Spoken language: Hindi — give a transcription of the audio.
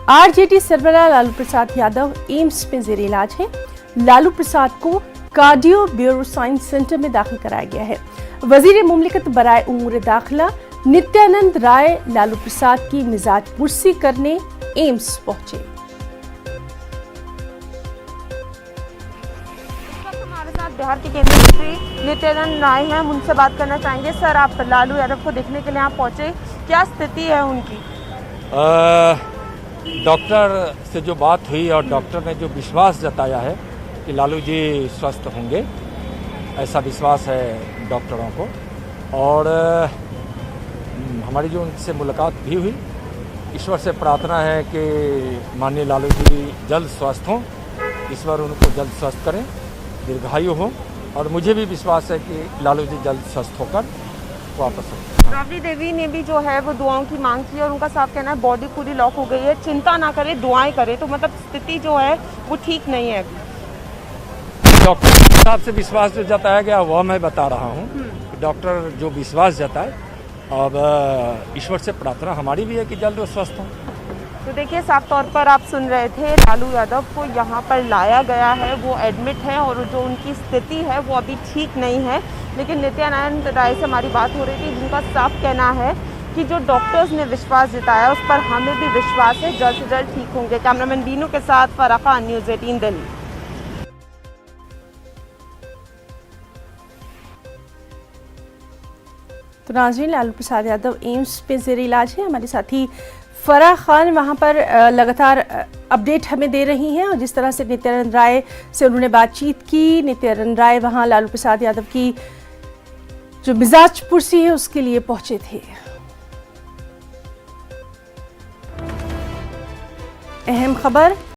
आरजेडी सरबराह लालू प्रसाद यादव एम्स में जेर इलाज है। लालू प्रसाद को कार्डियो ब्यूरो साइंस सेंटर में दाखिल कराया गया है। वजीर मुमलिकत बराए उमूर दाखिला नित्यानंद राय लालू प्रसाद की मिजाज पुरसी करने एम्स पहुंचे। हमारे साथ बिहार के केंद्रीय मंत्री नित्यानंद राय हैं, हम उनसे बात करना चाहेंगे। सर, आप लालू यादव को देखने के लिए यहाँ पहुंचे, क्या स्थिति है उनकी? डॉक्टर से जो बात हुई और डॉक्टर ने जो विश्वास जताया है कि लालू जी स्वस्थ होंगे, ऐसा विश्वास है डॉक्टरों को। और हमारी जो उनसे मुलाकात भी हुई, ईश्वर से प्रार्थना है कि माननीय लालू जी जल्द स्वस्थ हों, ईश्वर उनको जल्द स्वस्थ करें, दीर्घायु हो। और मुझे भी विश्वास है कि लालू जी जल्द स्वस्थ होकर वापस हों। राबड़ी देवी ने भी जो है वो दुआओं की मांग की और उनका साफ कहना है बॉडी पूरी लॉक हो गई है, चिंता ना करें, दुआएं करें। तो मतलब स्थिति जो है वो ठीक नहीं है अभी। डॉक्टर के हिसाब से विश्वास जो जताया गया वह मैं बता रहा हूँ। डॉक्टर जो विश्वास जताए, अब ईश्वर से प्रार्थना हमारी भी है कि जल्द वो स्वस्थ हों। तो देखिए, साफ तौर पर आप सुन रहे थे, लालू यादव को यहाँ पर लाया गया है, वो एडमिट है और जो उनकी स्थिति है वो अभी ठीक नहीं है। लेकिन नित्यानंद राय से हमारी बात हो रही थी, जिनका साफ कहना है कि जो डॉक्टर्स ने विश्वास जताया उस पर हमें भी विश्वास है, जल्द से जल्द ठीक होंगे। कैमरामैन बीनू के साथ फराह खान, न्यूज़ 18 दिल्ली। तो नाज़रीन, लालू प्रसाद यादव एम्स में जेर इलाज है। हमारे साथी फराह खान वहां पर लगातार अपडेट हमें दे रही हैं और जिस तरह से नित्यानंद राय से उन्होंने बातचीत की, नित्यानंद राय वहां लालू प्रसाद यादव की जो मिजाज पुरसी है उसके लिए पहुंचे थे। अहम खबर